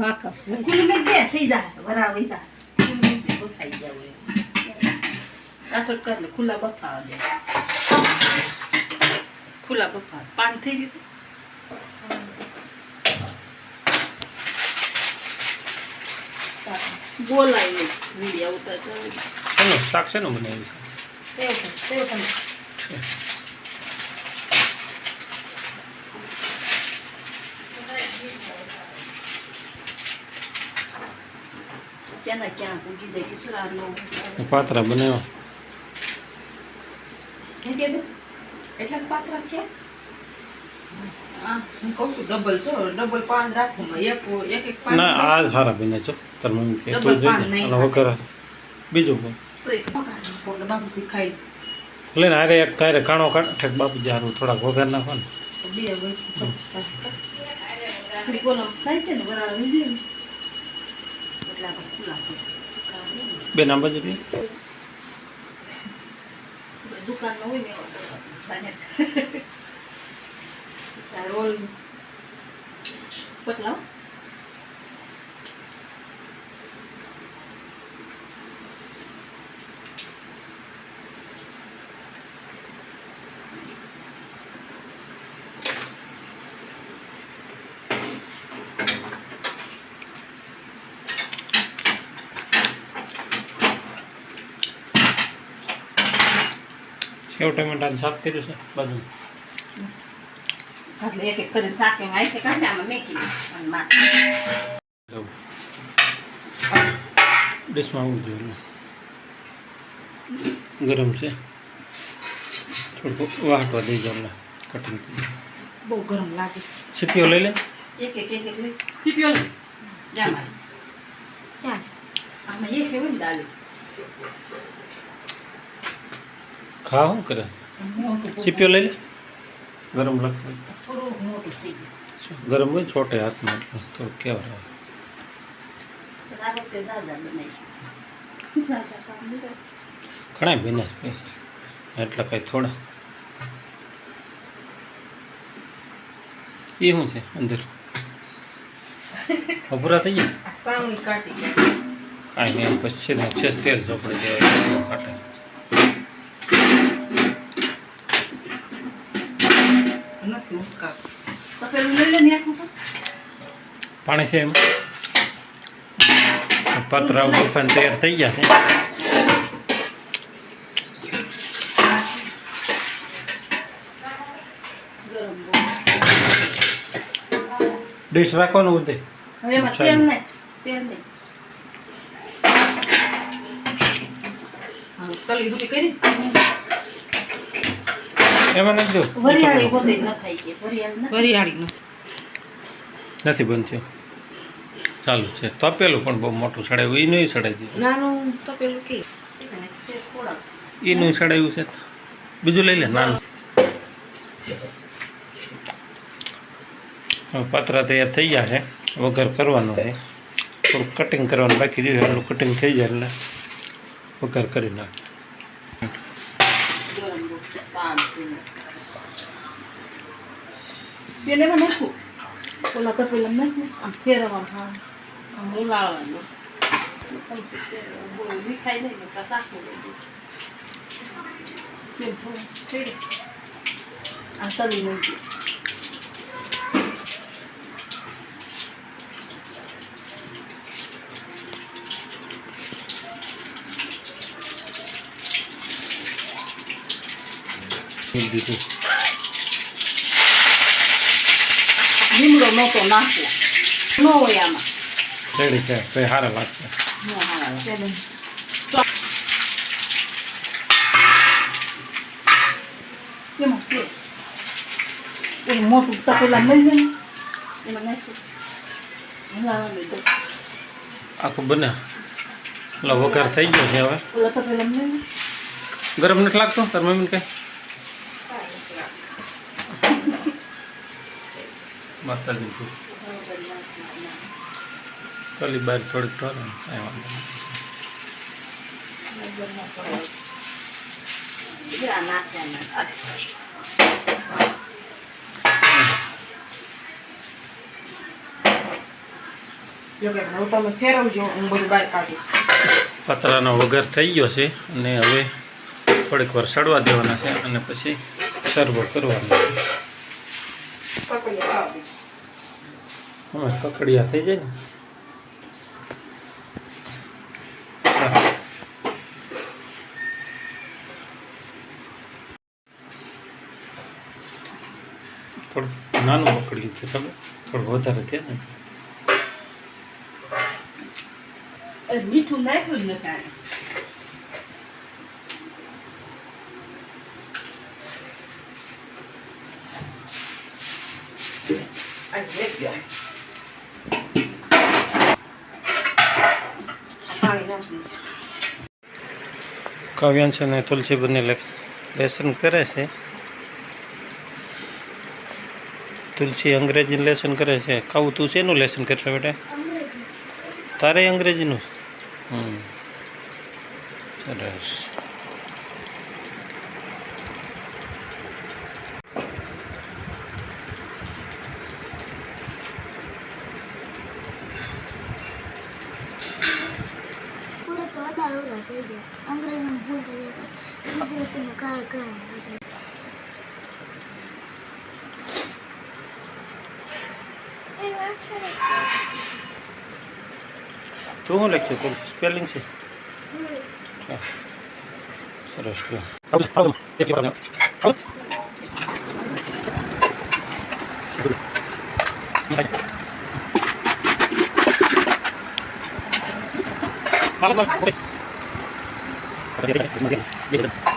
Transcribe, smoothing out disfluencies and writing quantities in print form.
બાકસ કુલ મેં બે થઈ જાય બરાબર જા કુલ મેં બફાઈ જાવ આટો કર લે ખુલ્લા બફા દે ખુલ્લા બફા પાણી થઈ ગયું બોલાય ને વિડિયો ઉતારતો ચલો શાક છે ને બનાવ્યું તેવ પણ છે ક્યાં પૂછી દે કેટલાનો પાતરા બનાવ્યા હે કે એટલા જ પાત્રા છે હા હું કહું છું ડબલ છો ડબલ પાન રાખું એક એક પાન ના આ સારા બને છે તાર મમ્મી કે તું જોઈ અને વગર બીજું પણ તો એક પકાડ બાબુ શીખાય લે ને અરે એક કારે કાણો કાઢે બાપુ જારું થોડાક વગર નાખો ને બે હોય થોડી કોલમ થાય છે ને બરાબર વિડિયો એટલા ખુલ્લા બે નામ બાજુ બી દુકાનમાં હોય ને રોલ પતલા સેવ ટમેટાનું શાક કર્યું છે બાજુ એટલે એક એક કરીને શાકે વાય છે કાંઈ આમાં મેકી અને માં ડીશમાં આવવું જોઈએ ગરમ છે થોડુંક વાટવા દઈ જાવ ને કટિંગ બહુ ગરમ લાગે છે સીપીઓ લઈ લે એક લઈ ચીપિયો લે જામાં ક્યાં આમાં એક એવું દાળ ખા શું કરે સીપીઓ લઈ લે ગરમ લાગતું થોડું મોટું થઈ ગયું ગરમ હોય છોટે હાથમાં એટલે થોડુંક કેવા આવે આ વખતે દાદા બનાવીશું દાદા કામ નહીં ઘણા ભીના છે એટલે કાંઈ થોડા એ શું છે અંદર પૂરા થઈ ગયા સાવણી કાઢી કાંઈ નહીં પછી ને છે તેલ ચોપડે દેવાય કાંટે નથી ઉસકા પતેલું લઈ લે ને આખું પાણી છે એમ પાત્રા બફાને તૈયાર થઈ ગયા છે ગરમ ડીશ રાખવાનું ઉદે હવે એમાં તેલ નહીં તલી દૂધી કરી એમાં નથી જો વરિયાળી બધે ન ખાઈ કે વરિયાળી નથી બનતું ચાલુ છે તપેલું પણ બહુ મોટું સડાયું એ નહીં સડાઈ દીધું નાનું તો પેલું કે એ નહીં સડાયું છે બીજું લઈ લે નાનું પાત્રા તૈયાર થઈ ગયા છે વઘાર કરવાનો છે થોડુંક કટિંગ કરવાનું બાકી રહ્યું એટલું કટિંગ થઈ જાય એટલે વઘાર કરી નાખે પેલેમાં નાખું ઓલા તો પેલા નાખું આમ ફેરવવાનું હા આમ ઉલાળવાનું મીઠાઈ નહીં ને શાકનું લઈ દઉં થઈ ગયું આ તલી મૂકી દીધું લીમડો નહોતો નાખવો ન હોય આમાં રેડી છે તો સારા લાગશે કેમાં છે ઓલું મોટું તપેલા મળી જાય ને એમાં નાખ્યું આખું બને એટલે વઘાર થઈ ગયો છે હવે ઓલા તપેલા મળી ગરમ નથી લાગતો તાર મમ્મીને કઈ માતાજી તલી બાર થોડીક ઢોરે હવે તમે ફેરવજો, હું બધું બહાર કાઢીશ. પાતરાનો વઘાર થઈ ગયો છે અને હવે થોડીક વાર સડવા દેવાના છે અને પછી સર્વ કરવાનો છે. કકડીયા ખાવા દઈશ. હા, કકડિયા થઈ જાય ને. થોડું નાનું પકડ્યું છે તમે, થોડું વધારે થયા ને. મીઠું નાખ્યું જ નથી આને. આ રેડ ગયો. પાણી નાખી. કાવ્યાંશ અને તુલસી બંને લેસન કરે છે. તુલસી અંગ્રેજી લેસન કરે છે. કાવું તું શેનું લેસન કરશે બેટા? તારે અંગ્રેજીનું? સરસ. અંગ્રેજીમાં ભૂલ થઈ જાય, ગુજરાતીમાં કાંઈ તું શું લખ્યું? તુલસી સ્પેલિંગ છે? હા. સરસ. લો